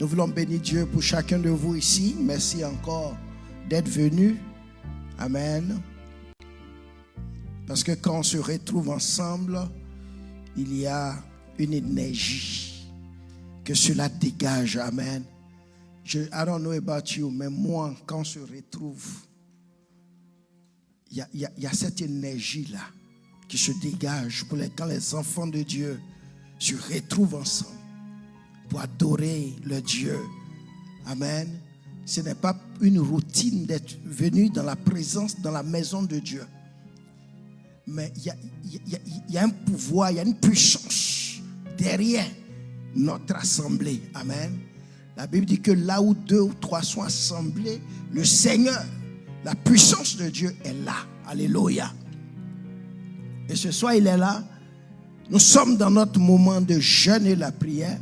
Nous voulons bénir Dieu pour chacun de vous ici. Merci encore d'être venus. Amen. Parce que quand on se retrouve ensemble, il y a une énergie que cela dégage. Amen. I don't know about you, mais moi, quand on se retrouve, il y a cette énergie-là qui se dégage quand les enfants de Dieu se retrouvent ensemble pour adorer le Dieu. Amen. Ce n'est pas une routine d'être venu dans la présence, dans la maison de Dieu. Mais il y a un pouvoir, il y a une puissance derrière notre assemblée. Amen. La Bible dit que là où 2 ou 3 sont assemblés, le Seigneur, la puissance de Dieu est là. Alléluia. Et ce soir, il est là. Nous sommes dans notre moment de jeûne et la prière.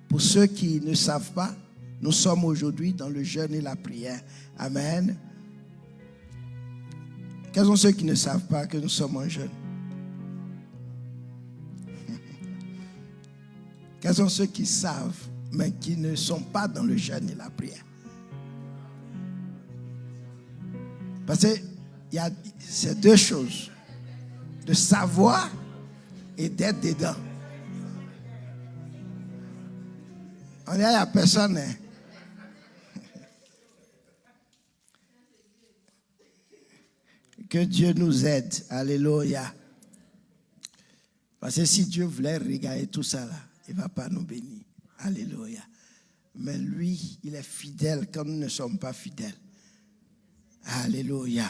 Pour ceux qui ne savent pas, nous sommes aujourd'hui dans le jeûne et la prière. Amen. Quels sont ceux qui ne savent pas que nous sommes en jeûne? Quels sont ceux qui savent, mais qui ne sont pas dans le jeûne et la prière? Parce que c'est 2 choses. De savoir et d'être dedans. On est à personne. Hein? Que Dieu nous aide. Alléluia. Parce que si Dieu voulait regarder tout ça là, il ne va pas nous bénir. Alléluia. Mais lui, il est fidèle quand nous ne sommes pas fidèles. Alléluia.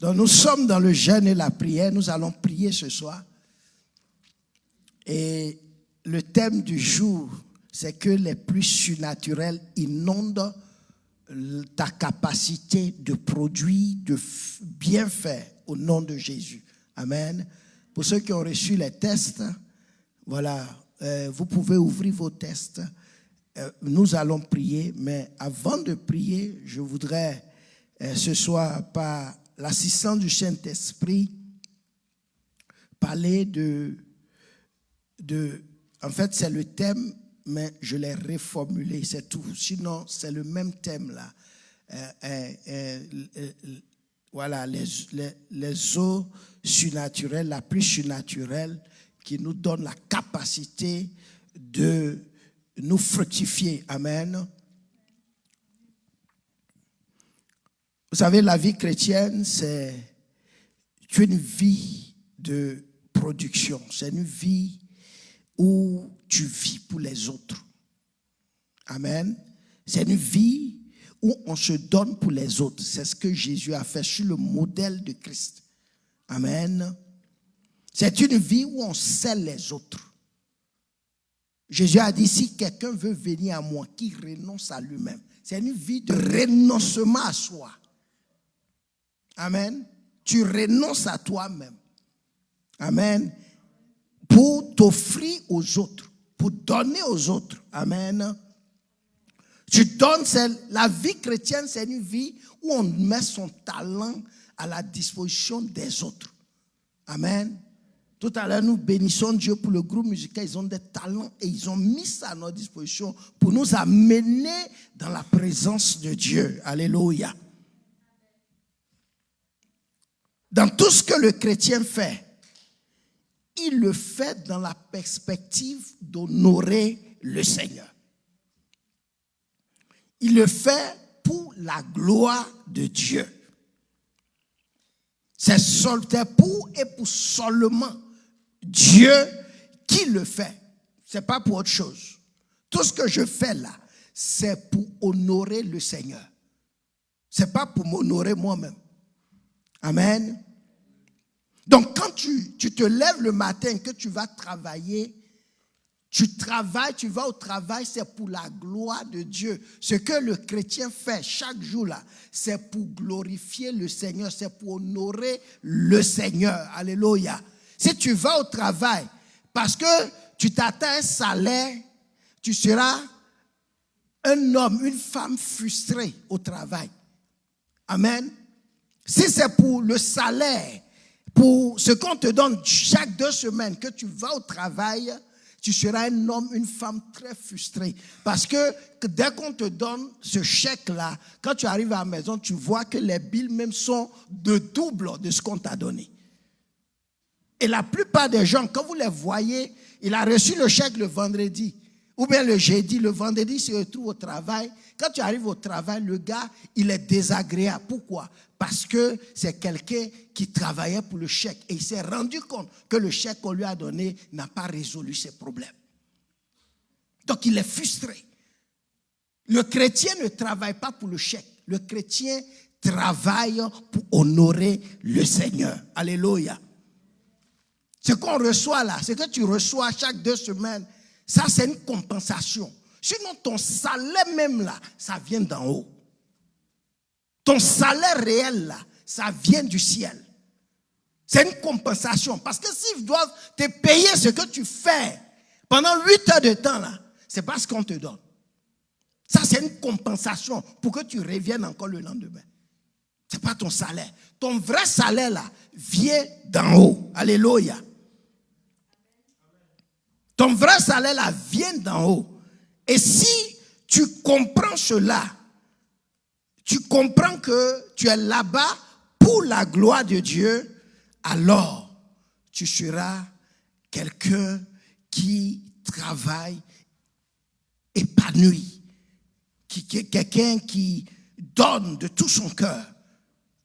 Donc nous sommes dans le jeûne et la prière. Nous allons prier ce soir. Et le thème du jour, c'est que les pluies surnaturelles inondent ta capacité de produire, de bien faire au nom de Jésus. Amen. Pour ceux qui ont reçu les tests, voilà, vous pouvez ouvrir vos tests. Nous allons prier, mais avant de prier, je voudrais ce soir, par l'assistance du Saint-Esprit, parler en fait, c'est le thème, mais je l'ai reformulé, c'est tout. Sinon, c'est le même thème là. Voilà, les eaux surnaturelles, la pluie surnaturelle qui nous donne la capacité de nous fructifier. Amen. Vous savez, la vie chrétienne, c'est une vie de production. C'est une vie où tu vis pour les autres. Amen. C'est une vie où on se donne pour les autres. C'est ce que Jésus a fait sur le modèle de Christ. Amen. C'est une vie où on sert les autres. Jésus a dit, si quelqu'un veut venir à moi, qu'il renonce à lui-même. C'est une vie de renoncement à soi. Amen. Tu renonces à toi-même. Amen. Pour t'offrir aux autres, pour donner aux autres. Amen. Tu donnes, la vie chrétienne, c'est une vie où on met son talent à la disposition des autres. Amen. Tout à l'heure, nous bénissons Dieu pour le groupe musical. Ils ont des talents et ils ont mis ça à notre disposition pour nous amener dans la présence de Dieu. Alléluia. Dans tout ce que le chrétien fait, il le fait dans la perspective d'honorer le Seigneur. Il le fait pour la gloire de Dieu. C'est pour et pour seulement Dieu qui le fait. C'est pas pour autre chose. Tout ce que je fais là, c'est pour honorer le Seigneur. C'est pas pour m'honorer moi-même. Amen. Donc quand tu te lèves le matin, que tu vas travailler, tu travailles, tu vas au travail, c'est pour la gloire de Dieu. Ce que le chrétien fait chaque jour là, c'est pour glorifier le Seigneur, c'est pour honorer le Seigneur. Alléluia. Si tu vas au travail parce que tu t'attends à un salaire, tu seras un homme, une femme frustrée au travail. Amen. Si c'est pour le salaire, pour ce qu'on te donne chaque 2 semaines que tu vas au travail, tu seras un homme, une femme très frustré. Parce que dès qu'on te donne ce chèque-là, quand tu arrives à la maison, tu vois que les billes même sont de double de ce qu'on t'a donné. Et la plupart des gens, quand vous les voyez, il a reçu le chèque le vendredi, ou bien le jeudi, le vendredi, il se retrouve au travail. Quand tu arrives au travail, le gars, il est désagréable. Pourquoi? Parce que c'est quelqu'un qui travaillait pour le chèque et il s'est rendu compte que le chèque qu'on lui a donné n'a pas résolu ses problèmes. Donc il est frustré. Le chrétien ne travaille pas pour le chèque. Le chrétien travaille pour honorer le Seigneur. Alléluia. Ce qu'on reçoit là, ce que tu reçois chaque 2 semaines, ça c'est une compensation. Sinon ton salaire même là, ça vient d'en haut. Ton salaire réel là, ça vient du ciel. C'est une compensation. Parce que s'ils doivent te payer ce que tu fais pendant 8 heures de temps là, c'est pas ce qu'on te donne. Ça c'est une compensation pour que tu reviennes encore le lendemain. C'est pas ton salaire. Ton vrai salaire là vient d'en haut. Alléluia. Ton vrai salaire là vient d'en haut. Et si tu comprends cela, tu comprends que tu es là-bas pour la gloire de Dieu, alors tu seras quelqu'un qui travaille épanoui, quelqu'un qui donne de tout son cœur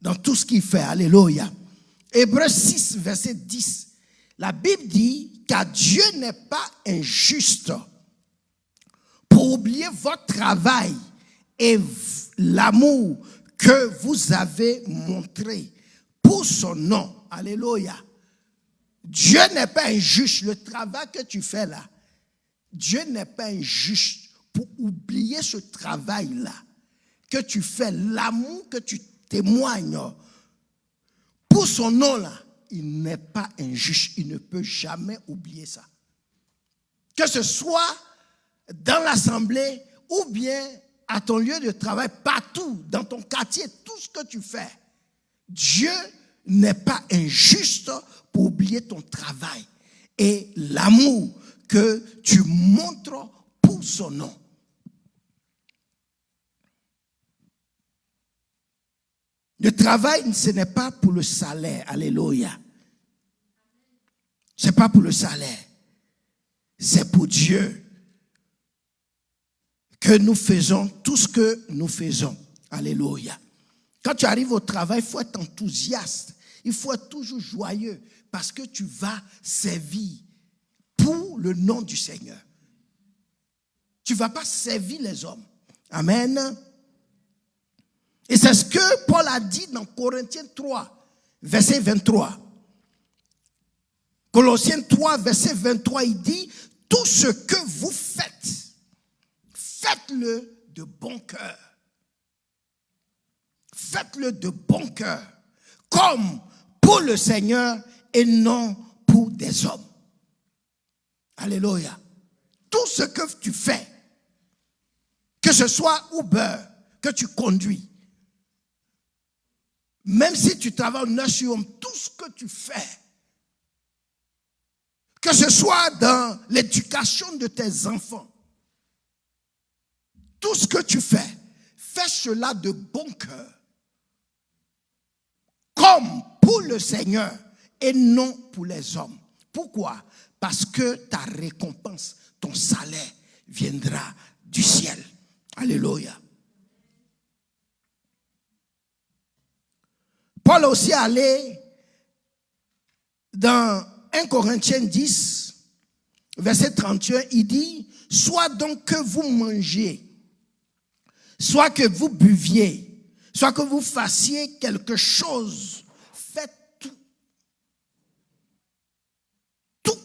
dans tout ce qu'il fait. Alléluia. Hébreux 6, verset 10. La Bible dit car Dieu n'est pas injuste pour oublier votre travail et l'amour que vous avez montré pour son nom. Alléluia. Dieu n'est pas injuste. Le travail que tu fais là, Dieu n'est pas injuste pour oublier ce travail-là que tu fais, l'amour que tu témoignes pour son nom là. Il n'est pas injuste, il ne peut jamais oublier ça. Que ce soit dans l'assemblée ou bien à ton lieu de travail, partout, dans ton quartier, tout ce que tu fais, Dieu n'est pas injuste pour oublier ton travail et l'amour que tu montres pour son nom. Le travail, ce n'est pas pour le salaire. Alléluia. Ce n'est pas pour le salaire. C'est pour Dieu que nous faisons tout ce que nous faisons. Alléluia. Quand tu arrives au travail, il faut être enthousiaste. Il faut être toujours joyeux parce que tu vas servir pour le nom du Seigneur. Tu ne vas pas servir les hommes. Amen. Et c'est ce que Paul a dit dans Corinthiens 3, verset 23. Colossiens 3, verset 23, il dit, tout ce que vous faites, faites-le de bon cœur. Faites-le de bon cœur, comme pour le Seigneur et non pour des hommes. Alléluia. Tout ce que tu fais, que ce soit Uber, que tu conduis, même si tu travailles au nursing home, tout ce que tu fais, que ce soit dans l'éducation de tes enfants, tout ce que tu fais, fais cela de bon cœur, comme pour le Seigneur et non pour les hommes. Pourquoi? Parce que ta récompense, ton salaire viendra du ciel. Alléluia. Paul aussi allé dans 1 Corinthiens 10, verset 31, il dit, soit donc que vous mangiez, soit que vous buviez, soit que vous fassiez quelque chose, faites tout. Tout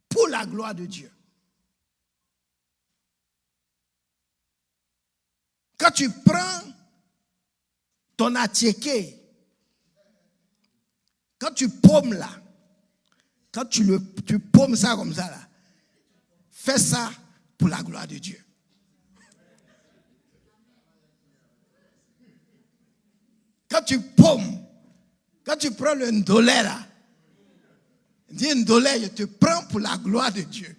pour la gloire de Dieu. Quand tu prends ton attiéké, quand tu paumes là, quand tu paumes ça comme ça là, fais ça pour la gloire de Dieu. Quand tu paumes, quand tu prends le ndolé là, dis ndolé, je te prends pour la gloire de Dieu.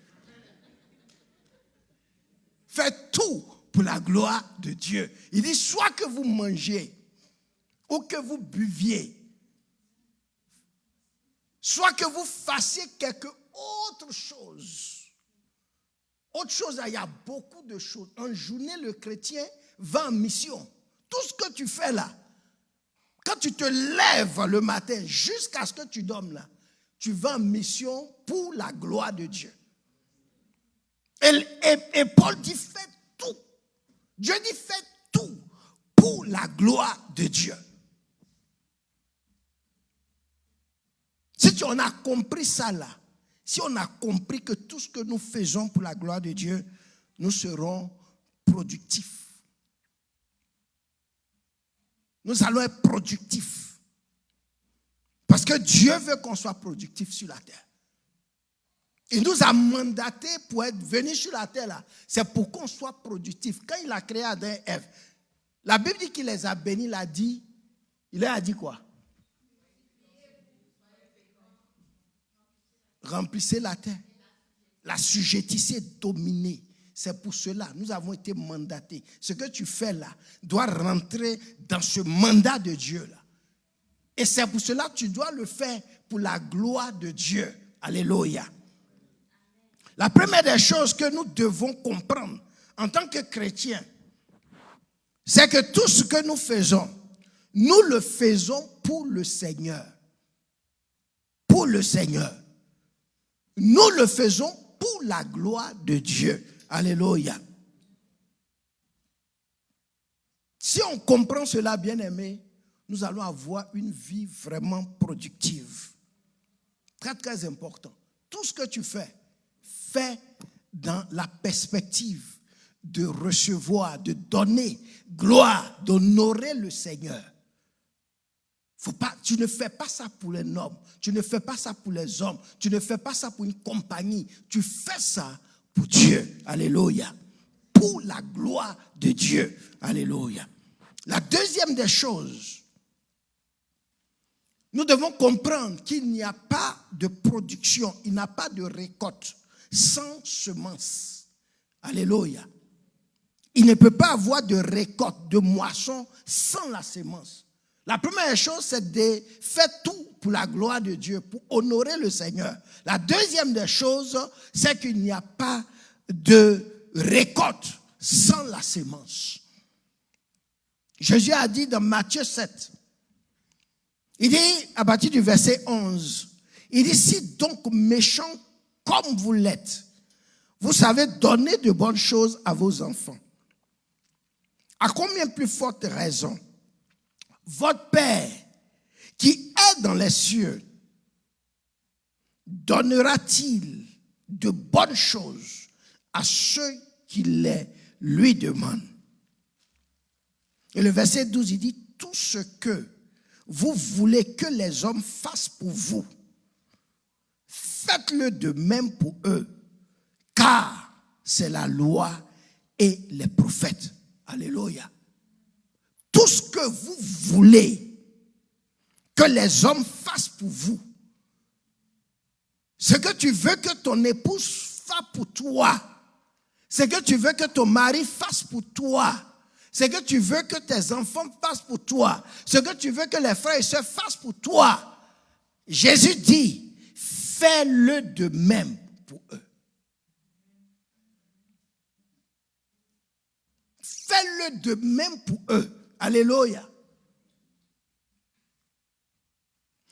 Faites tout pour la gloire de Dieu. Il dit, soit que vous mangez ou que vous buviez, soit que vous fassiez quelque autre chose. Autre chose, il y a beaucoup de choses. En journée, le chrétien va en mission. Tout ce que tu fais là, quand tu te lèves le matin jusqu'à ce que tu dormes là, tu vas en mission pour la gloire de Dieu. Et Paul dit, faites tout. Dieu dit, faites tout pour la gloire de Dieu. Si on a compris ça là, si on a compris que tout ce que nous faisons pour la gloire de Dieu, nous serons productifs. Nous allons être productifs. Parce que Dieu veut qu'on soit productif sur la terre. Il nous a mandaté pour être venus sur la terre là. C'est pour qu'on soit productif. Quand il a créé Adam et Ève, la Bible dit qu'il les a bénis, il leur a dit quoi? Remplissez la terre, la sujettissez, dominez. C'est pour cela, nous avons été mandatés. Ce que tu fais là doit rentrer dans ce mandat de Dieu là. Et c'est pour cela que tu dois le faire pour la gloire de Dieu. Alléluia. La première des choses que nous devons comprendre en tant que chrétiens, c'est que tout ce que nous faisons, nous le faisons pour le Seigneur. Pour le Seigneur. Nous le faisons pour la gloire de Dieu. Alléluia. Si on comprend cela, bien-aimé, nous allons avoir une vie vraiment productive. Très, très important. Tout ce que tu fais, fais dans la perspective de recevoir, de donner gloire, d'honorer le Seigneur. Tu ne fais pas ça pour les nobles, tu ne fais pas ça pour les hommes, tu ne fais pas ça pour une compagnie, tu fais ça pour Dieu. Alléluia. Pour la gloire de Dieu. Alléluia. La deuxième des choses, nous devons comprendre qu'il n'y a pas de production, il n'y a pas de récolte sans semence. Alléluia. Il ne peut pas avoir de récolte, de moisson sans la semence. La première chose, c'est de faire tout pour la gloire de Dieu, pour honorer le Seigneur. La deuxième des choses, c'est qu'il n'y a pas de récolte sans la semence. Jésus a dit dans Matthieu 7, il dit, à partir du verset 11, il dit, si donc méchants comme vous l'êtes, vous savez donner de bonnes choses à vos enfants, à combien plus forte raison votre Père, qui est dans les cieux, donnera-t-il de bonnes choses à ceux qui les lui demandent? Et le verset 12, il dit, tout ce que vous voulez que les hommes fassent pour vous, faites-le de même pour eux, car c'est la loi et les prophètes. Alléluia. Tout ce que vous voulez que les hommes fassent pour vous, ce que tu veux que ton épouse fasse pour toi, ce que tu veux que ton mari fasse pour toi, ce que tu veux que tes enfants fassent pour toi, ce que tu veux que les frères et sœurs fassent pour toi, Jésus dit, fais-le de même pour eux. Fais-le de même pour eux. Alléluia.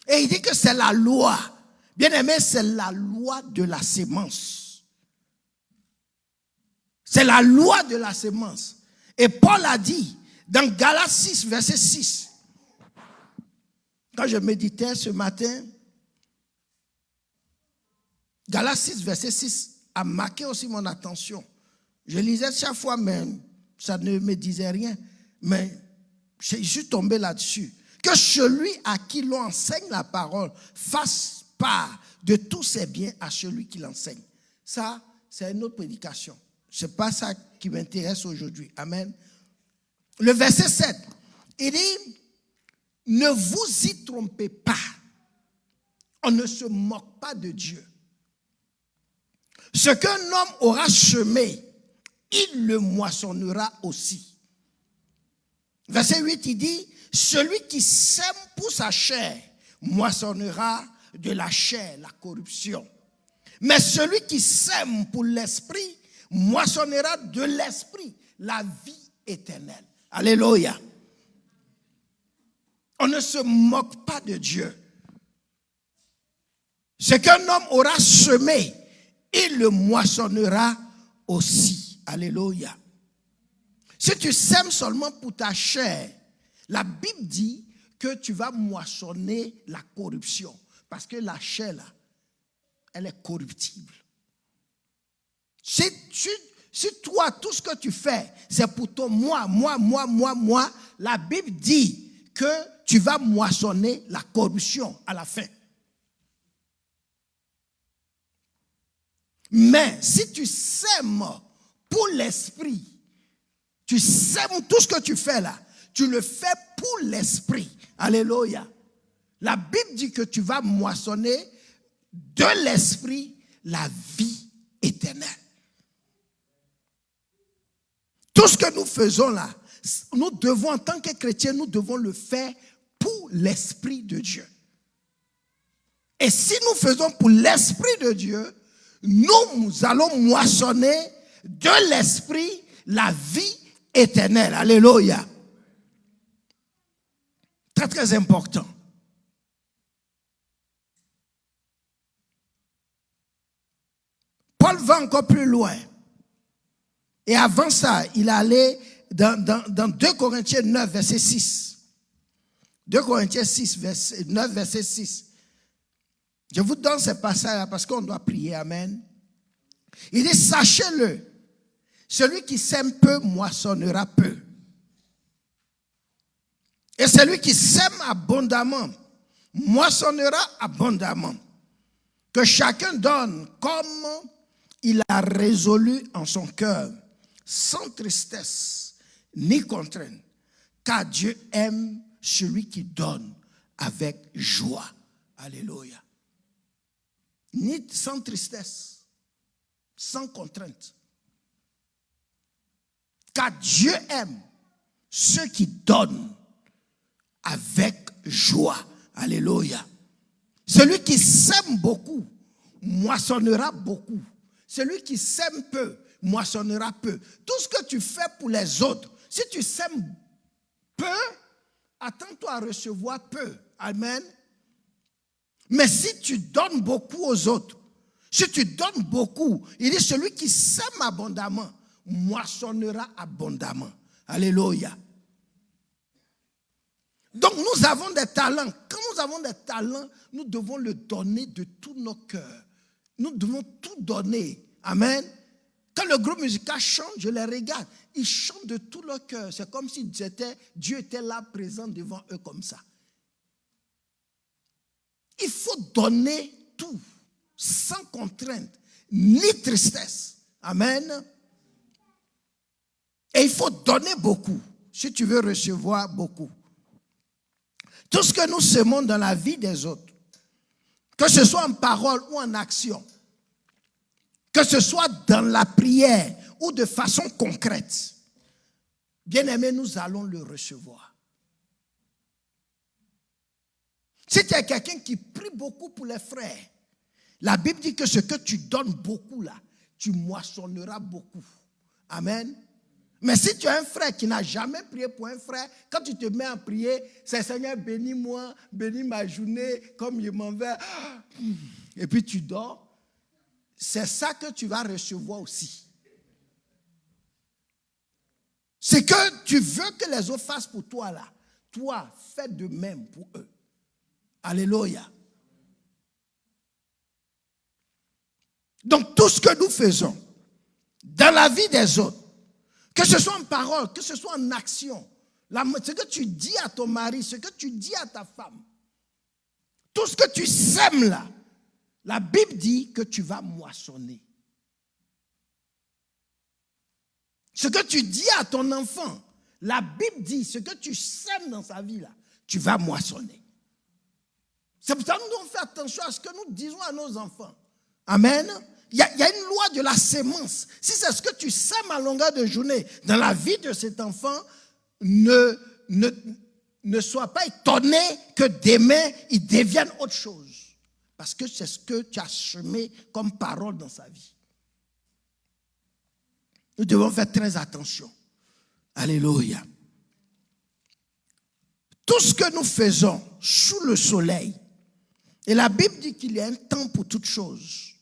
Et il dit que c'est la loi. Bien aimé, c'est la loi de la sémence. C'est la loi de la sémence. Et Paul a dit dans Galates 6, verset 6, quand je méditais ce matin, Galates 6, verset 6 a marqué aussi mon attention. Je lisais chaque fois, mais ça ne me disait rien. Mais je suis tombé là-dessus. Que celui à qui l'on enseigne la parole fasse part de tous ses biens à celui qui l'enseigne. Ça, c'est une autre prédication. Ce n'est pas ça qui m'intéresse aujourd'hui. Amen. Le verset 7, il dit, ne vous y trompez pas. On ne se moque pas de Dieu. Ce qu'un homme aura semé, il le moissonnera aussi. Verset 8, il dit, celui qui sème pour sa chair moissonnera de la chair la corruption. Mais celui qui sème pour l'esprit moissonnera de l'esprit la vie éternelle. Alléluia. On ne se moque pas de Dieu. Ce qu'un homme aura semé, il le moissonnera aussi. Alléluia. Si tu sèmes seulement pour ta chair, la Bible dit que tu vas moissonner la corruption. Parce que la chair, là, elle est corruptible. Si toi, tout ce que tu fais, c'est pour ton moi, la Bible dit que tu vas moissonner la corruption à la fin. Mais si tu sèmes pour l'esprit, tu sèmes tout ce que tu fais là, tu le fais pour l'esprit. Alléluia. La Bible dit que tu vas moissonner de l'esprit la vie éternelle. Tout ce que nous faisons là, nous devons, en tant que chrétiens, nous devons le faire pour l'esprit de Dieu. Et si nous faisons pour l'esprit de Dieu, nous allons moissonner de l'esprit la vie éternelle. Alléluia. Très, très important. Paul va encore plus loin. Et avant ça, il est allé dans 2 Corinthiens 9, verset 6. 2 Corinthiens 9, verset 6. Je vous donne ce passage-là parce qu'on doit prier. Amen. Il dit, sachez-le, celui qui sème peu moissonnera peu. Et celui qui sème abondamment moissonnera abondamment. Que chacun donne comme il a résolu en son cœur, sans tristesse ni contrainte, car Dieu aime celui qui donne avec joie. Alléluia. Ni sans tristesse, sans contrainte. Car Dieu aime ceux qui donnent avec joie. Alléluia. Celui qui sème beaucoup moissonnera beaucoup. Celui qui sème peu moissonnera peu. Tout ce que tu fais pour les autres, si tu sèmes peu, attends-toi à recevoir peu. Amen. Mais si tu donnes beaucoup aux autres, si tu donnes beaucoup, il dit celui qui sème abondamment moissonnera abondamment. Alléluia. Donc nous avons des talents. Quand nous avons des talents, nous devons le donner de tout nos cœurs. Nous devons tout donner. Amen. Quand le groupe musical chante, je les regarde. Ils chantent de tout leur cœur. C'est comme si Dieu était là présent devant eux comme ça. Il faut donner tout, sans contrainte, ni tristesse. Amen. Et il faut donner beaucoup, si tu veux recevoir beaucoup. Tout ce que nous semons dans la vie des autres, que ce soit en parole ou en action, que ce soit dans la prière ou de façon concrète, bien aimé, nous allons le recevoir. Si tu es quelqu'un qui prie beaucoup pour les frères, la Bible dit que ce que tu donnes beaucoup là, tu moissonneras beaucoup. Amen. Mais si tu as un frère qui n'a jamais prié pour un frère, quand tu te mets à prier, c'est Seigneur, bénis-moi, bénis ma journée, comme je m'en vais, et puis tu dors, c'est ça que tu vas recevoir aussi. C'est que tu veux que les autres fassent pour toi là. Toi, fais de même pour eux. Alléluia. Donc tout ce que nous faisons dans la vie des autres, que ce soit en parole, que ce soit en action, ce que tu dis à ton mari, ce que tu dis à ta femme, tout ce que tu sèmes là, la Bible dit que tu vas moissonner. Ce que tu dis à ton enfant, la Bible dit, ce que tu sèmes dans sa vie là, tu vas moissonner. C'est pour ça que nous devons faire attention à ce que nous disons à nos enfants. Amen. Il y a une loi de la sémence. Si c'est ce que tu sèmes à longueur de journée dans la vie de cet enfant, ne sois pas étonné que demain, il devienne autre chose. Parce que c'est ce que tu as semé comme parole dans sa vie. Nous devons faire très attention. Alléluia. Tout ce que nous faisons sous le soleil, et la Bible dit qu'il y a un temps pour toutes choses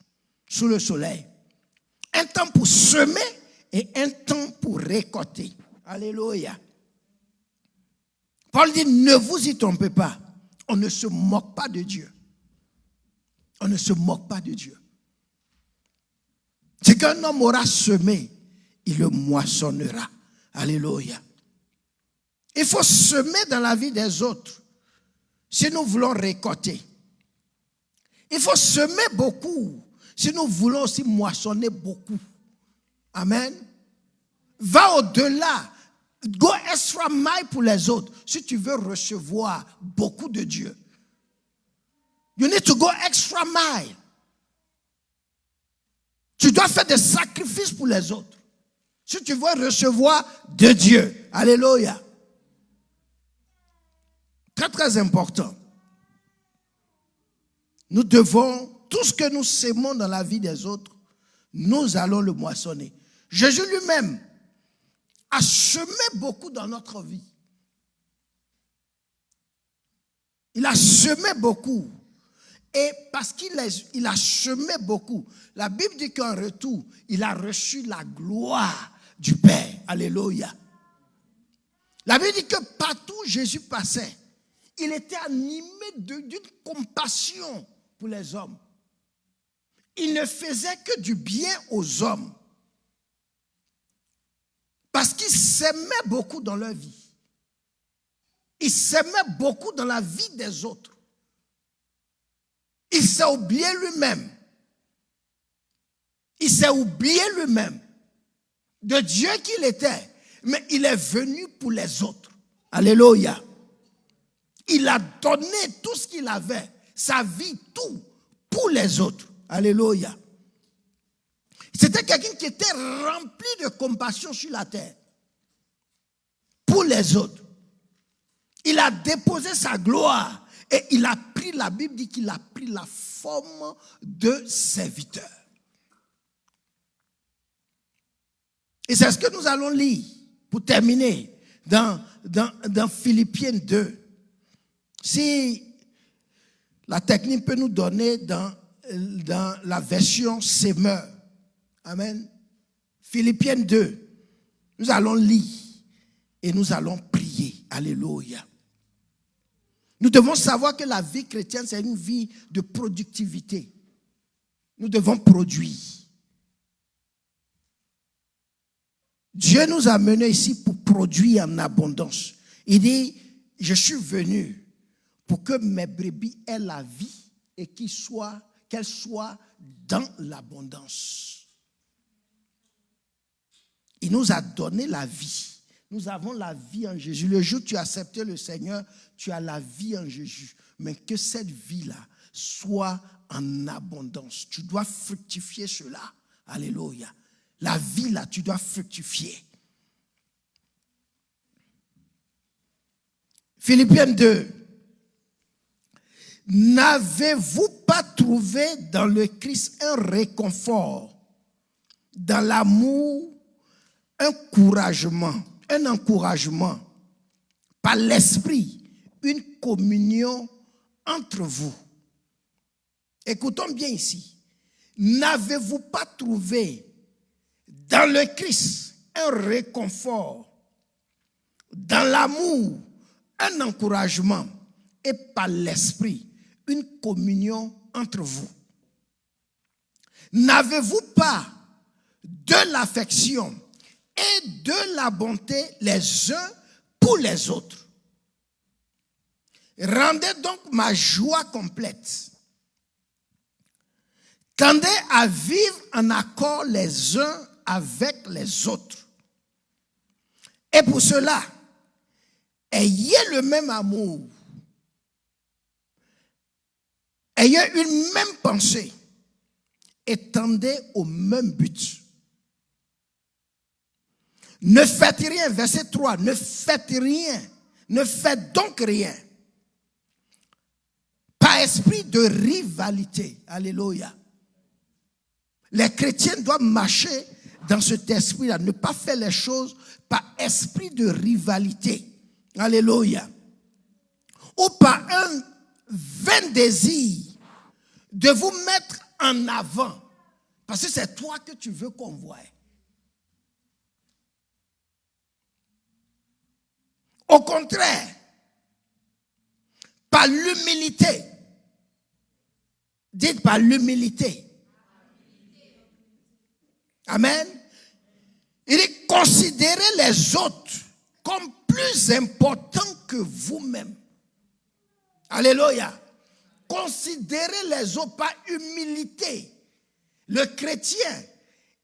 sous le soleil. Un temps pour semer et un temps pour récolter. Alléluia. Paul dit, ne vous y trompez pas. On ne se moque pas de Dieu. On ne se moque pas de Dieu. C'est qu'un homme aura semé, il le moissonnera. Alléluia. Il faut semer dans la vie des autres si nous voulons récolter. Il faut semer beaucoup si nous voulons aussi moissonner beaucoup. Amen. Va au-delà. Go extra mile pour les autres si tu veux recevoir beaucoup de Dieu. You need to go extra mile. Tu dois faire des sacrifices pour les autres si tu veux recevoir de Dieu. Alléluia. Très, très important. Nous devons, tout ce que nous sémons dans la vie des autres, nous allons le moissonner. Jésus lui-même a semé beaucoup dans notre vie. Il a semé beaucoup. Et parce qu'il a semé beaucoup, la Bible dit qu'en retour, il a reçu la gloire du Père. Alléluia. La Bible dit que partout où Jésus passait, il était animé d'une compassion pour les hommes. Il ne faisait que du bien aux hommes. Parce qu'il s'aimait beaucoup dans leur vie. Il s'aimait beaucoup dans la vie des autres. Il s'est oublié lui-même. Il s'est oublié lui-même de Dieu qu'il était. Mais il est venu pour les autres. Alléluia. Il a donné tout ce qu'il avait, sa vie, tout, pour les autres. Alléluia. C'était quelqu'un qui était rempli de compassion sur la terre. Pour les autres. Il a déposé sa gloire et il a pris, la Bible dit qu'il a pris la forme de serviteur. Et c'est ce que nous allons lire pour terminer dans Philippiens 2. Si la technique peut nous donner dans la version Semeur. Amen. Philippiens 2. Nous allons lire et nous allons prier. Alléluia. Nous devons savoir que la vie chrétienne, c'est une vie de productivité. Nous devons produire. Dieu nous a menés ici pour produire en abondance. Il dit, je suis venu pour que mes brebis aient la vie et qu'elles soient dans l'abondance. Il nous a donné la vie. Nous avons la vie en Jésus. Le jour où tu as accepté le Seigneur, tu as la vie en Jésus. Mais que cette vie-là soit en abondance. Tu dois fructifier cela. Alléluia. La vie là, tu dois fructifier. Philippiens 2. N'avez-vous pas trouvé dans le Christ un réconfort, dans l'amour, un encouragement, par l'esprit, une communion entre vous? Écoutons bien ici. N'avez-vous pas trouvé dans le Christ un réconfort, dans l'amour, un encouragement et par l'esprit, une communion entre vous? N'avez-vous pas de l'affection et de la bonté les uns pour les autres? Rendez donc ma joie complète. Tendez à vivre en accord les uns avec les autres. Et pour cela, ayez le même amour. Ayez une même pensée et tendez au même but. Ne faites rien, verset 3, ne faites rien, ne faites donc rien. Par esprit de rivalité. Alléluia. Les chrétiens doivent marcher dans cet esprit-là, ne pas faire les choses par esprit de rivalité. Alléluia. Ou par un vain désir de vous mettre en avant. Parce que c'est toi que tu veux qu'on voie. Au contraire, par l'humilité. Dites par l'humilité. Amen. Il dit considérez les autres comme plus importants que vous-même. Alléluia. Considérez les autres par humilité. Le chrétien,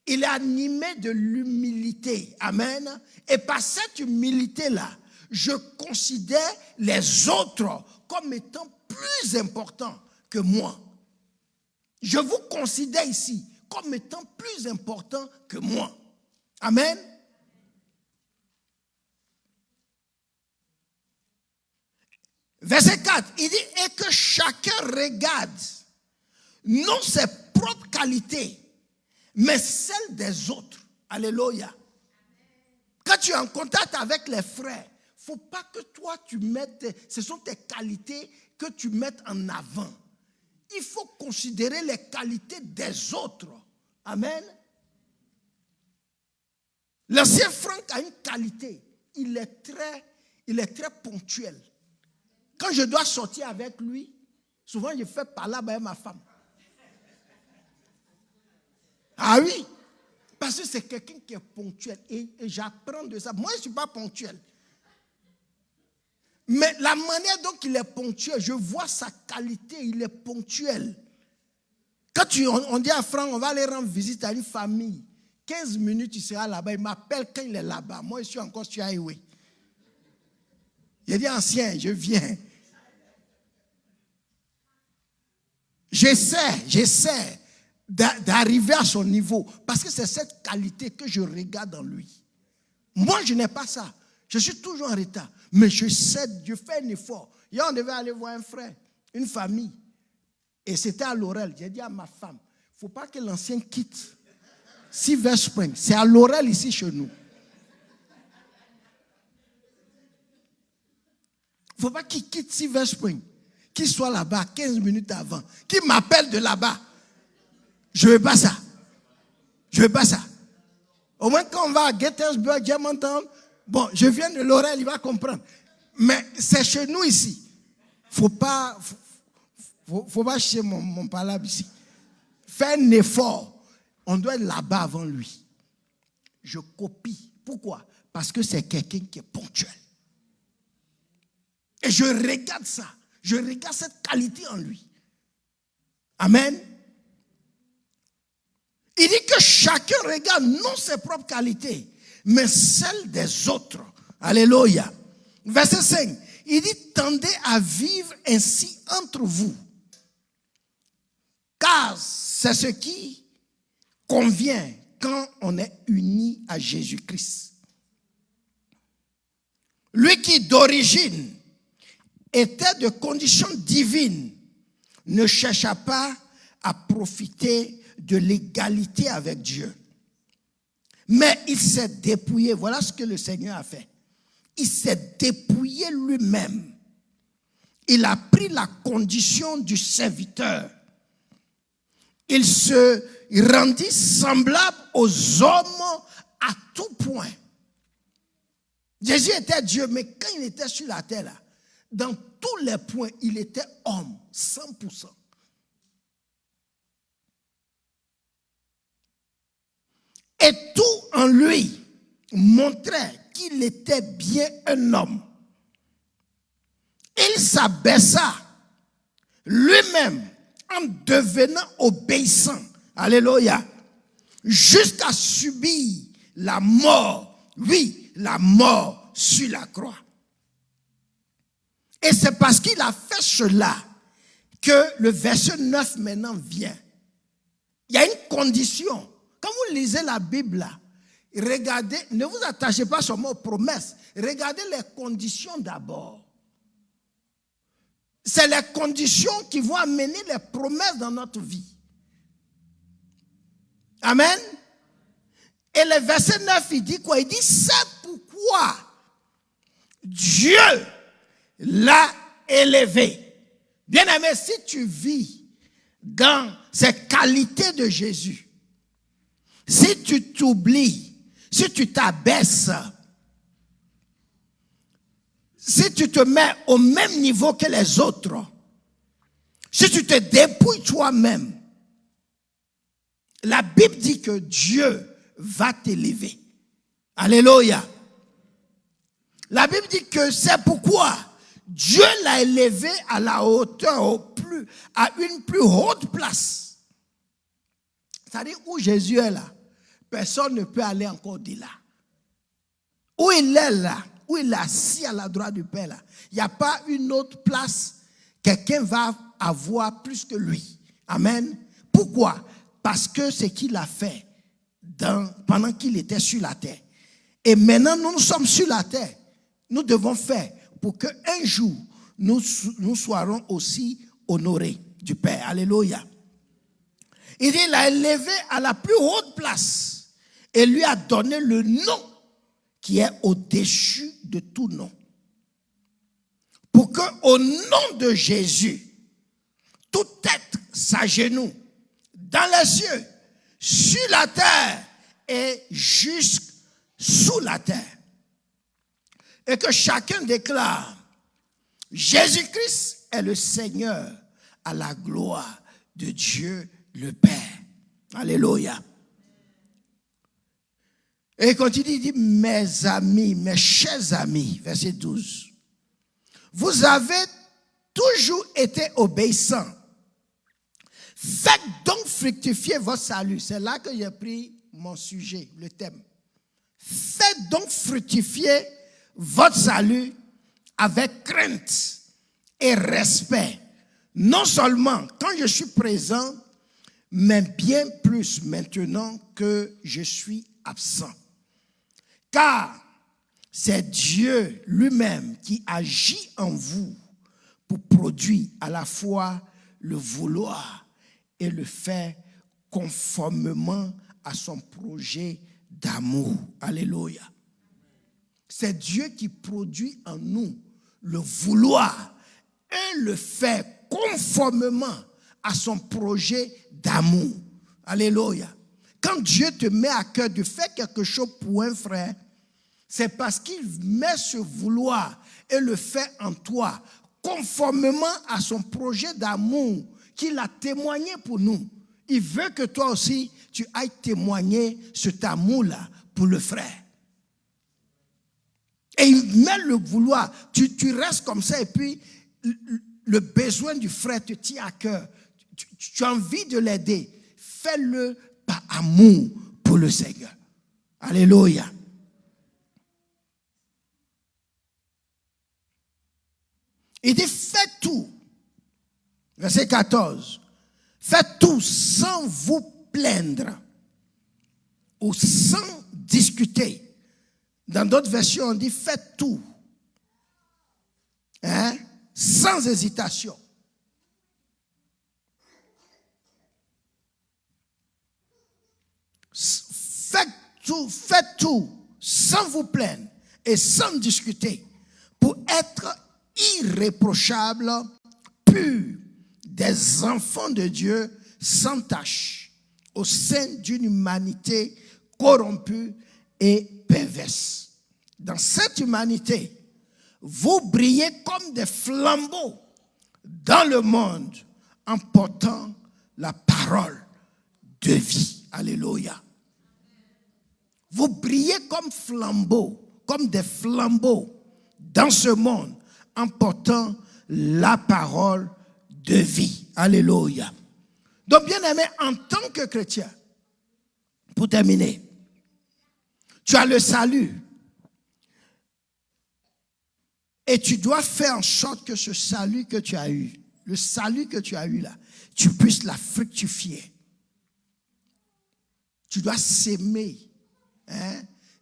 il est animé de l'humilité. Amen. Et par cette humilité-là, je considère les autres comme étant plus importants que moi. Je vous considère ici comme étant plus importants que moi. Amen. Verset 4, il dit, et que chacun regarde non ses propres qualités, mais celles des autres. Alléluia. Quand tu es en contact avec les frères, il ne faut pas que toi tu mettes, ce sont tes qualités que tu mettes en avant. Il faut considérer les qualités des autres. Amen. L'ancien Franck a une qualité. Il est très ponctuel. Quand je dois sortir avec lui, souvent je fais par là avec ma femme. Ah oui, parce que c'est quelqu'un qui est ponctuel et j'apprends de ça. Moi, je ne suis pas ponctuel. Mais la manière dont il est ponctuel, je vois sa qualité, il est ponctuel. Quand on dit à Franck, on va aller rendre visite à une famille, 15 minutes, il sera là-bas. Il m'appelle quand il est là-bas. Moi, je suis encore sur Highway. Il dit, ancien, je viens. J'essaie d'arriver à son niveau. Parce que c'est cette qualité que je regarde en lui. Moi, je n'ai pas ça. Je suis toujours en retard. Mais je fais un effort. Hier, on devait aller voir un frère, une famille. Et c'était à Laurel. J'ai dit à ma femme, il ne faut pas que l'ancien quitte Silver Spring. C'est à Laurel ici chez nous. Il ne faut pas qu'il quitte Silver Spring. Qu'il soit là-bas 15 minutes avant. Qu'il m'appelle de là-bas. Je ne veux pas ça. Je ne veux pas ça. Au moins quand on va à Gettysburg, Germantown, bon, je viens de Laurel, il va comprendre. Mais c'est chez nous ici. Faut pas chercher mon palabre ici. Fais un effort. On doit être là-bas avant lui. Je copie. Pourquoi? Parce que c'est quelqu'un qui est ponctuel. Et je regarde ça. Je regarde cette qualité en lui. Amen. Il dit que chacun regarde non ses propres qualités, mais celles des autres. Alléluia. Verset 5. Il dit, tendez à vivre ainsi entre vous. Car c'est ce qui convient quand on est unis à Jésus-Christ. Lui qui d'origine était de condition divine, ne chercha pas à profiter de l'égalité avec Dieu. Mais il s'est dépouillé. Voilà ce que le Seigneur a fait. Il s'est dépouillé lui-même. Il a pris la condition du serviteur. Il se rendit semblable aux hommes à tout point. Jésus était Dieu, mais quand il était sur la terre, là, dans tous les points, il était homme, 100%. Et tout en lui montrait qu'il était bien un homme. Il s'abaissa lui-même en devenant obéissant. Alléluia. Jusqu'à subir la mort. Oui, la mort sur la croix. Et c'est parce qu'il a fait cela que le verset 9 maintenant vient. Il y a une condition. Quand vous lisez la Bible, là, regardez, ne vous attachez pas seulement aux promesses. Regardez les conditions d'abord. C'est les conditions qui vont amener les promesses dans notre vie. Amen. Et le verset 9, il dit quoi? Il dit, c'est pourquoi Dieu l'a élevé. Bien-aimé, si tu vis dans ces qualités de Jésus, si tu t'oublies, si tu t'abaisses, si tu te mets au même niveau que les autres, si tu te dépouilles toi-même, la Bible dit que Dieu va t'élever. Alléluia. La Bible dit que c'est pourquoi Dieu l'a élevé à la hauteur, à une plus haute place. C'est-à-dire où Jésus est là, personne ne peut aller encore de là. Où il est là, où il est assis à la droite du Père là, il n'y a pas une autre place, quelqu'un va avoir plus que lui. Amen. Pourquoi? Parce que ce qu'il a fait pendant qu'il était sur la terre. Et maintenant, nous sommes sur la terre. Nous devons faire pour qu'un jour, nous soyons aussi honorés du Père. Alléluia. Il l'a élevé à la plus haute place et lui a donné le nom qui est au-dessus de tout nom. Pour qu'au nom de Jésus, tout être s'agenouille dans les cieux, sur la terre et jusque sous la terre. Et que chacun déclare, Jésus-Christ est le Seigneur à la gloire de Dieu le Père. Alléluia. Et quand il dit, mes amis, mes chers amis, verset 12, vous avez toujours été obéissants. Faites donc fructifier votre salut. C'est là que j'ai pris mon sujet, le thème. Faites donc fructifier votre salut avec crainte et respect. Non seulement quand je suis présent, mais bien plus maintenant que je suis absent. Car c'est Dieu lui-même qui agit en vous pour produire à la fois le vouloir et le faire conformément à son projet d'amour. Alléluia. C'est Dieu qui produit en nous le vouloir et le faire conformément à son projet d'amour. Alléluia. Quand Dieu te met à cœur de faire quelque chose pour un frère, c'est parce qu'il met ce vouloir et le fait en toi conformément à son projet d'amour qu'il a témoigné pour nous. Il veut que toi aussi, tu ailles témoigner cet amour-là pour le frère. Et il met le vouloir. Tu restes comme ça et puis le besoin du frère te tient à cœur. Tu as envie de l'aider. Fais-le par amour pour le Seigneur. Alléluia. Il dit, faites tout. Verset 14. Faites tout sans vous plaindre ou sans discuter. Dans d'autres versions, on dit, faites tout. Sans hésitation. Faites tout sans vous plaindre et sans discuter pour être irréprochable, pur, des enfants de Dieu sans tache au sein d'une humanité corrompue et perverse. Dans cette humanité, vous brillez comme des flambeaux dans le monde en portant la parole de vie. Alléluia. Vous brillez comme flambeaux, comme des flambeaux dans ce monde en portant la parole de vie. Alléluia. Donc, bien aimé, en tant que chrétien, pour terminer, tu as le salut. Et tu dois faire en sorte que ce salut que tu as eu, le salut que tu as eu là, tu puisses la fructifier. tu dois s'aimer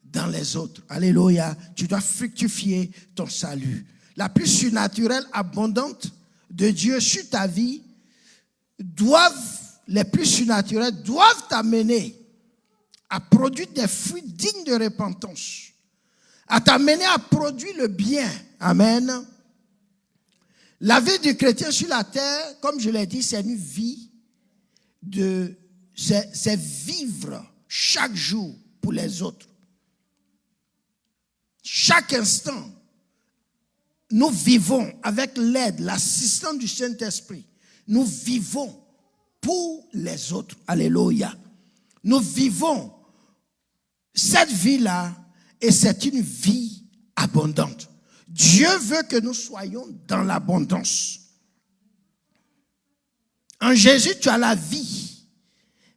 dans les autres. Alléluia. Tu dois fructifier ton salut. La pluie surnaturelle abondante de Dieu sur ta vie les pluies surnaturelles doivent t'amener à produire des fruits dignes de repentance, à t'amener à produire le bien. Amen. La vie du chrétien sur la terre, comme je l'ai dit, c'est une vie c'est vivre chaque jour pour les autres. Chaque instant, nous vivons avec l'aide, l'assistance du Saint-Esprit. Nous vivons pour les autres. Alléluia. Nous vivons cette vie-là et c'est une vie abondante. Dieu veut que nous soyons dans l'abondance. En Jésus, tu as la vie.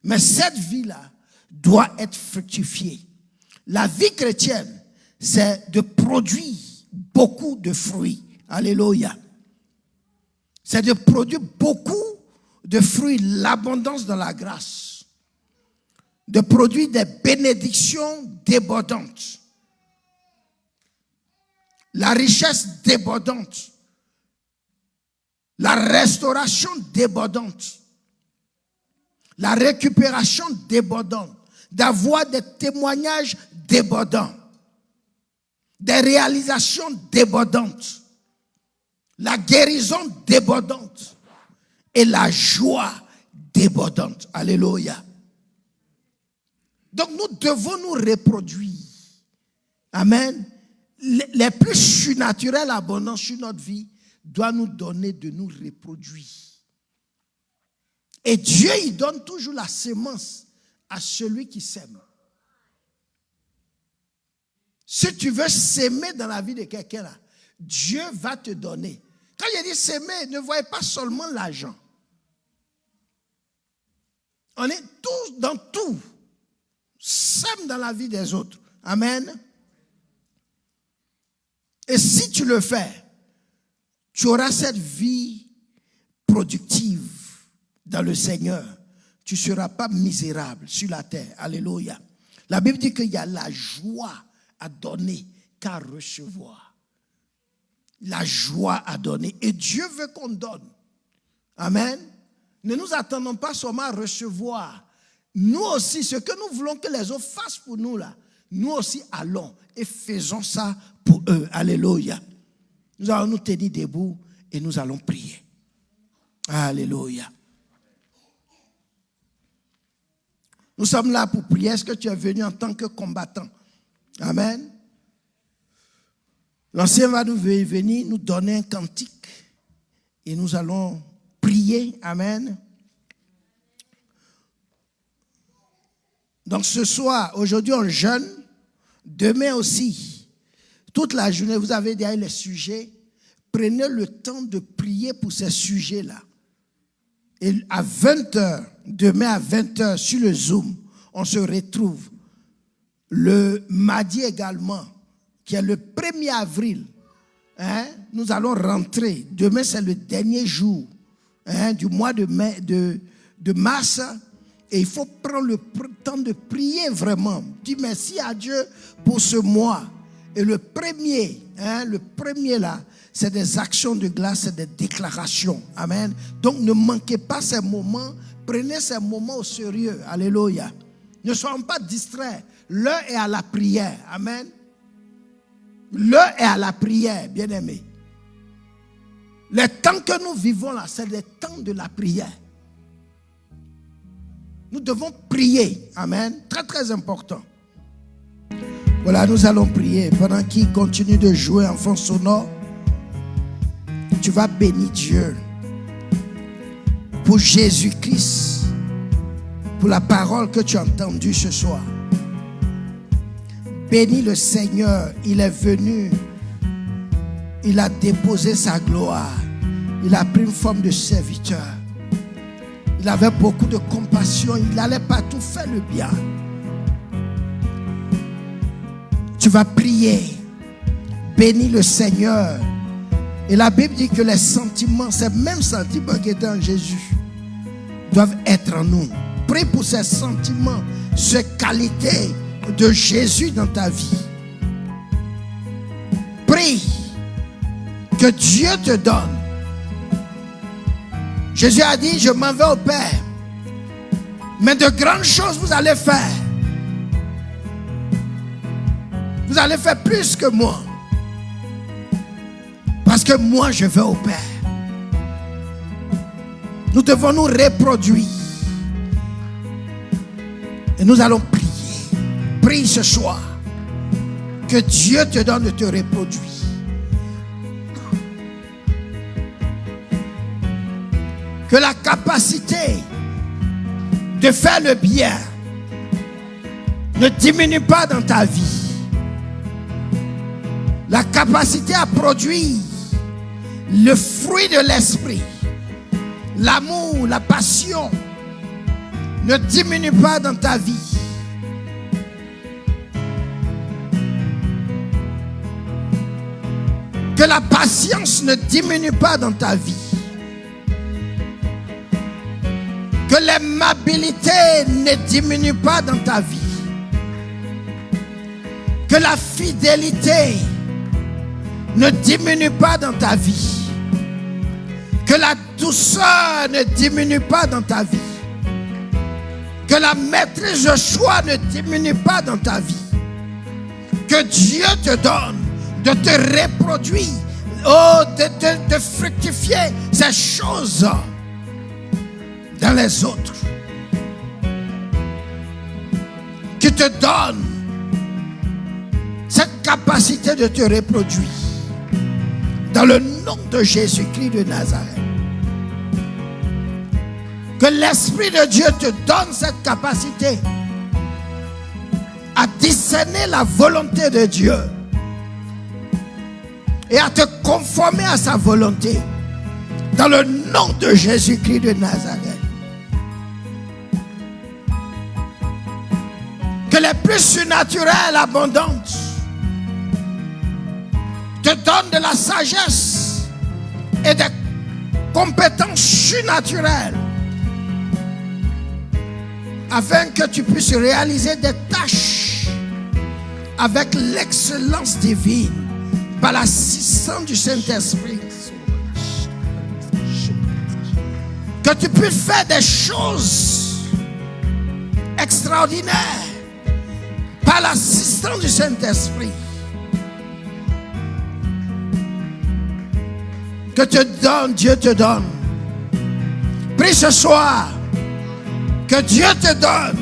Mais cette vie-là doit être fructifiée. La vie chrétienne, c'est de produire beaucoup de fruits. Alléluia. C'est de produire beaucoup de fruits, l'abondance dans la grâce. De produire des bénédictions débordantes. La richesse débordante. La restauration débordante. La récupération débordante. D'avoir des témoignages débordants. Des réalisations débordantes. La guérison débordante. Et la joie débordante. Alléluia. Donc nous devons nous reproduire. Amen. Les plus surnaturelles abondances sur notre vie doivent nous donner de nous reproduire. Et Dieu, il donne toujours la sémence à celui qui sème. Si tu veux s'aimer dans la vie de quelqu'un là, Dieu va te donner. Quand il dit s'aimer, ne voyez pas seulement l'argent. On est tous dans tout. Sème dans la vie des autres. Amen. Et si tu le fais, tu auras cette vie productive dans le Seigneur. Tu ne seras pas misérable sur la terre. Alléluia. La Bible dit qu'il y a la joie à donner qu'à recevoir. La joie à donner. Et Dieu veut qu'on donne. Amen. Ne nous attendons pas seulement à recevoir. Nous aussi, ce que nous voulons que les autres fassent pour nous là, nous aussi allons et faisons ça pour eux. Alléluia. Nous allons nous tenir debout et nous allons prier. Alléluia. Nous sommes là pour prier. Est-ce que tu es venu en tant que combattant? Amen. L'ancien va nous venir nous donner un cantique et nous allons prier. Amen. Donc ce soir, aujourd'hui on jeûne, demain aussi, toute la journée, vous avez derrière les sujets, prenez le temps de prier pour ces sujets-là. Et à 20h, demain à 20h sur le Zoom, on se retrouve. Le mardi également, qui est le 1er avril, nous allons rentrer. Demain c'est le dernier jour du mois de mars. Et il faut prendre le temps de prier vraiment. Dis merci à Dieu pour ce mois. Et le premier là, c'est des actions de grâce, c'est des déclarations. Amen. Donc ne manquez pas ces moments. Prenez ces moments au sérieux. Alléluia. Ne soyons pas distraits. L'heure est à la prière. Amen. L'heure est à la prière, bien-aimés. Les temps que nous vivons là, c'est les temps de la prière. Nous devons prier. Amen. Très, très important. Voilà, nous allons prier. Pendant qu'il continue de jouer en fond sonore, tu vas bénir Dieu pour Jésus-Christ, pour la parole que tu as entendue ce soir. Bénis le Seigneur. Il est venu. Il a déposé sa gloire. Il a pris une forme de serviteur. Il avait beaucoup de compassion. Il allait partout faire le bien. Tu vas prier. Bénis le Seigneur. Et la Bible dit que les sentiments, ces mêmes sentiments qui étaient en Jésus, doivent être en nous. Prie pour ces sentiments ces qualités de Jésus dans ta vie. Prie que Dieu te donne. Jésus a dit, je m'en vais au Père, mais de grandes choses vous allez faire. Vous allez faire plus que moi. Parce que moi, je vais au Père. Nous devons nous reproduire. Et nous allons prier. Prie ce soir. Que Dieu te donne de te reproduire. Que la capacité de faire le bien ne diminue pas dans ta vie. La capacité à produire le fruit de l'esprit, l'amour, la passion, ne diminue pas dans ta vie. Que la patience ne diminue pas dans ta vie. Que l'aimabilité ne diminue pas dans ta vie. Que la fidélité ne diminue pas dans ta vie. Que la douceur ne diminue pas dans ta vie. Que la maîtrise de choix ne diminue pas dans ta vie. Que Dieu te donne de te reproduire, de fructifier ces choses dans les autres. Qui te donne cette capacité de te reproduire. Dans le nom de Jésus-Christ de Nazareth. Que l'Esprit de Dieu te donne cette capacité à discerner la volonté de Dieu et à te conformer à sa volonté. Dans le nom de Jésus-Christ de Nazareth. Que les plus surnaturelles abondantes te donnent de la sagesse et des compétences surnaturelles afin que tu puisses réaliser des tâches avec l'excellence divine par l'assistance du Saint-Esprit. Que tu puisses faire des choses extraordinaires par l'assistance du Saint-Esprit. Que Dieu te donne. Prie ce soir que Dieu te donne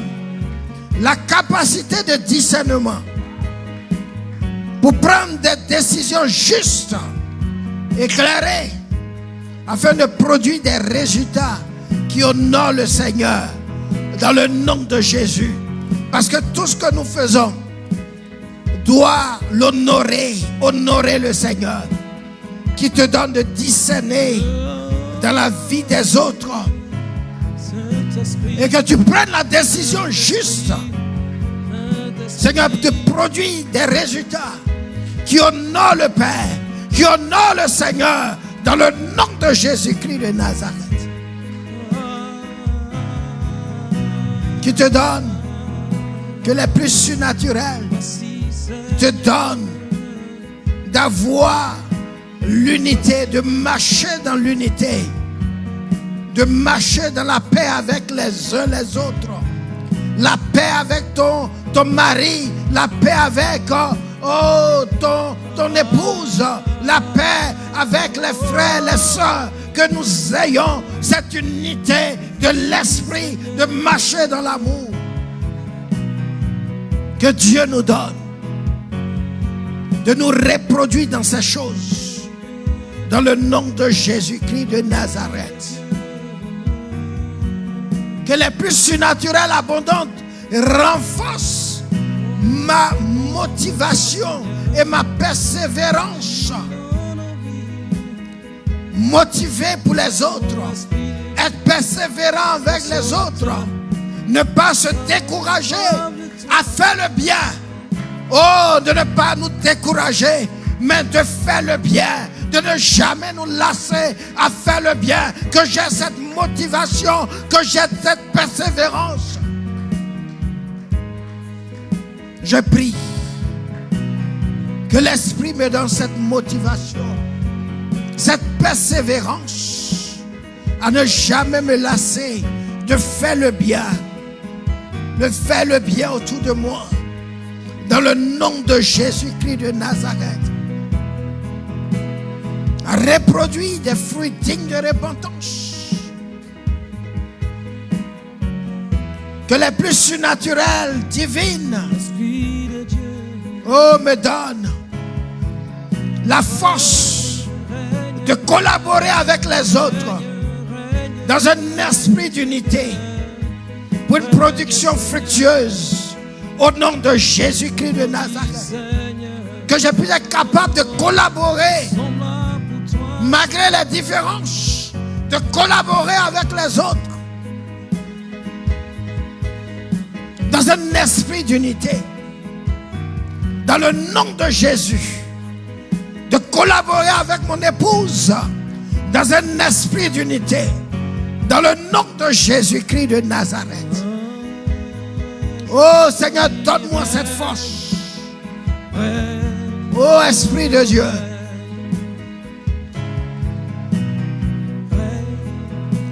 la capacité de discernement pour prendre des décisions justes, éclairées, afin de produire des résultats qui honorent le Seigneur dans le nom de Jésus. Parce que tout ce que nous faisons doit l'honorer, honorer le Seigneur, qui te donne de discerner dans la vie des autres et que tu prennes la décision juste, Seigneur, de produire des résultats qui honorent le Père, qui honorent le Seigneur dans le nom de Jésus-Christ de Nazareth, qui te donne que les plus surnaturels te donnent d'avoir l'unité, de marcher dans l'unité, de marcher dans la paix avec les uns les autres, la paix avec ton mari, la paix avec ton épouse, la paix avec les frères, les sœurs, que nous ayons cette unité de l'esprit, de marcher dans l'amour. Que Dieu nous donne de nous reproduire dans ces choses, dans le nom de Jésus-Christ de Nazareth. Que les plus surnaturelles abondantes renforcent ma motivation et ma persévérance. Motivé pour les autres, être persévérant avec les autres, ne pas se décourager à faire le bien. Oh, de ne pas nous décourager, mais de faire le bien, de ne jamais nous lasser à faire le bien. Que j'ai cette motivation, que j'ai cette persévérance. Je prie que l'Esprit me donne cette motivation, cette persévérance à ne jamais me lasser de faire le bien, autour de moi. Dans le nom de Jésus-Christ de Nazareth. Reproduis des fruits dignes de repentance. Que les plus surnaturels, divines, oh, me donne la force de collaborer avec les autres dans un esprit d'unité pour une production fructueuse. Au nom de Jésus-Christ de Nazareth, que je puisse être capable de collaborer malgré les différences, de collaborer avec les autres dans un esprit d'unité. Dans le nom de Jésus, de collaborer avec mon épouse dans un esprit d'unité. Dans le nom de Jésus-Christ de Nazareth. Oh Seigneur, donne-moi cette force. Oh Esprit de Dieu.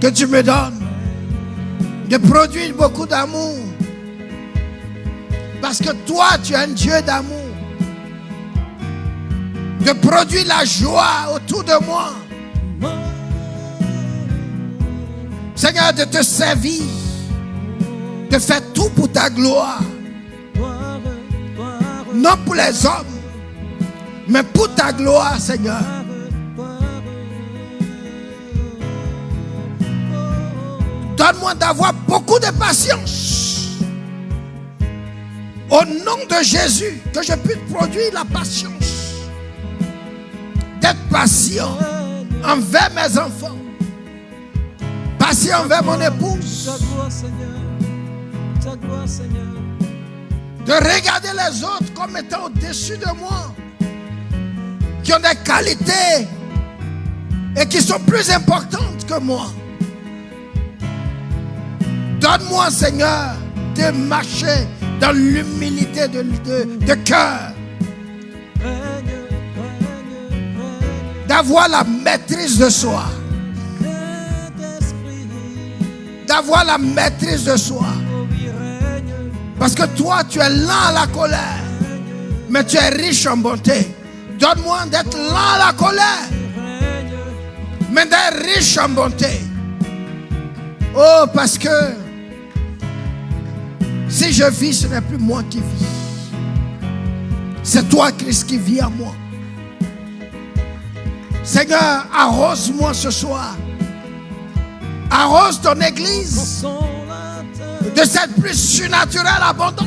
Que tu me donnes de produire beaucoup d'amour. Parce que toi, tu es un Dieu d'amour. De produire la joie autour de moi. Seigneur, de te servir. De faire tout pour ta gloire. Non pour les hommes, mais pour ta gloire, Seigneur. Donne-moi d'avoir beaucoup de patience. Au nom de Jésus, que je puisse produire la patience. D'être patient envers mes enfants. Patient envers mon épouse. De regarder les autres comme étant au-dessus de moi, qui ont des qualités et qui sont plus importantes que moi. Donne-moi, Seigneur, de marcher dans l'humilité de cœur, d'avoir la maîtrise de soi, d'avoir la maîtrise de soi. Parce que toi, tu es lent à la colère, mais tu es riche en bonté. Donne-moi d'être lent à la colère, mais d'être riche en bonté. Oh, parce que si je vis, ce n'est plus moi qui vis. C'est toi, Christ, qui vis en moi. Seigneur, arrose-moi ce soir. Arrose ton église de cette pluie surnaturelle abondante.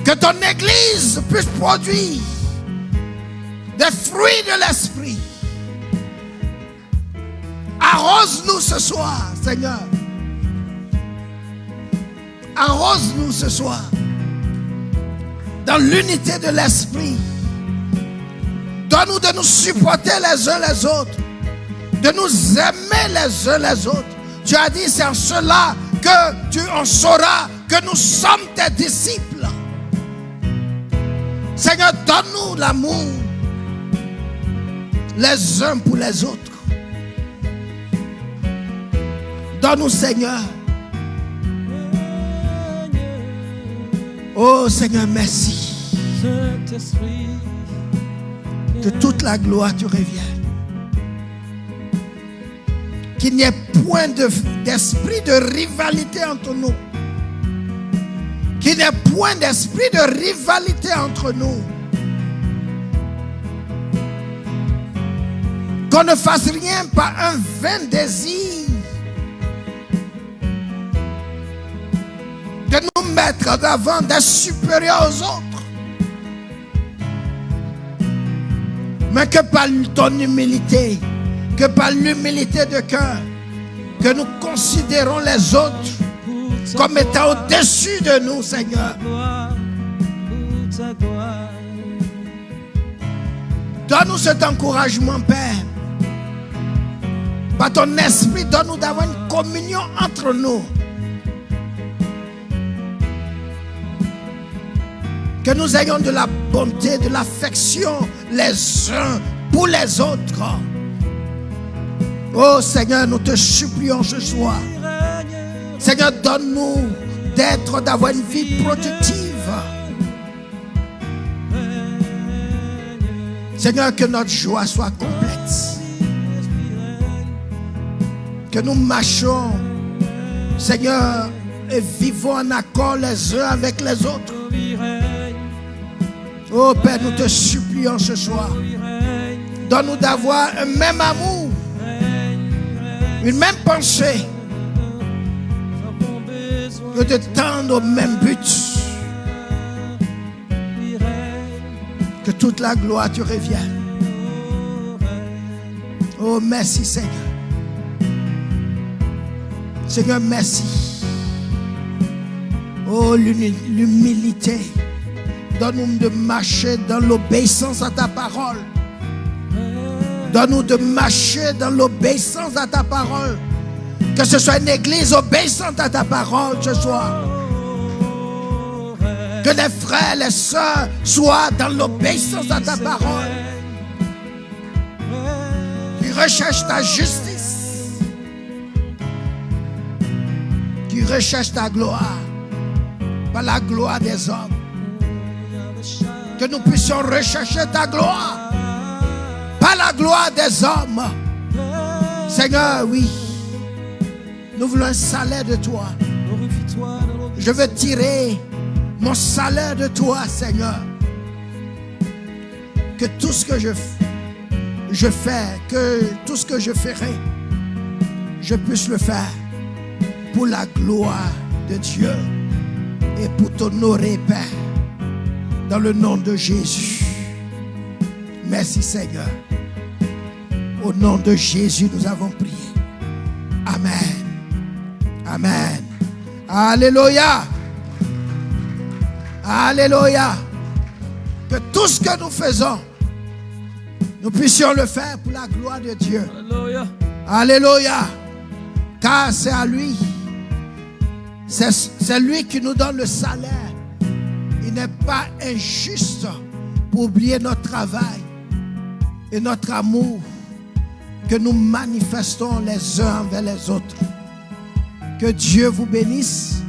Que ton église puisse produire des fruits de l'esprit. Arrose-nous ce soir, Seigneur. Arrose-nous ce soir dans l'unité de l'esprit. Donne-nous de nous supporter les uns les autres, de nous aimer les uns les autres. Tu as dit, c'est en cela que on saura que nous sommes tes disciples. Seigneur, donne-nous l'amour les uns pour les autres. Donne-nous, Seigneur. Oh Seigneur, merci. De toute la gloire, tu reviens. Qu'il n'y ait point d'esprit de rivalité entre nous. Qu'il n'y ait point d'esprit de rivalité entre nous. Qu'on ne fasse rien par un vain désir de nous mettre en avant, d'être supérieurs aux autres. Mais que par ton humilité, que par l'humilité de cœur, que nous considérons les autres comme étant au-dessus de nous, Seigneur. Donne-nous cet encouragement, Père. Par ton esprit, donne-nous d'avoir une communion entre nous. Que nous ayons de la bonté, de l'affection les uns pour les autres. Oh Seigneur, nous te supplions ce soir. Seigneur, donne-nous d'avoir une vie productive. Seigneur, que notre joie soit complète. Que nous marchons, Seigneur, et vivons en accord les uns avec les autres. Oh Père, nous te supplions ce soir. Donne-nous d'avoir un même amour, une même pensée, et de tendre au même but. Que toute la gloire te revienne. Oh, merci Seigneur. Seigneur, merci. Oh, l'humilité. Donne-nous de marcher dans l'obéissance à ta parole. Donne-nous de marcher dans l'obéissance à ta parole. Que ce soit une église obéissante à ta parole ce soir. Que les frères, les sœurs soient dans l'obéissance à ta parole. Qui recherchent ta justice. Qui recherchent ta gloire. Pas la gloire des hommes. Que nous puissions rechercher ta gloire. Pas la gloire des hommes. Seigneur, oui. Nous voulons un salaire de toi. Je veux tirer mon salaire de toi, Seigneur. Que tout ce que je fais, que tout ce que je ferai, je puisse le faire pour la gloire de Dieu et pour t'honorer, Père, dans le nom de Jésus. Merci, Seigneur. Au nom de Jésus, nous avons prié. Amen. Amen. Alléluia. Alléluia. Que tout ce que nous faisons, nous puissions le faire pour la gloire de Dieu. Alléluia. Alléluia. Car c'est à lui. C'est lui qui nous donne le salaire. Il n'est pas injuste pour oublier notre travail et notre amour que nous manifestons les uns envers les autres. Que Dieu vous bénisse.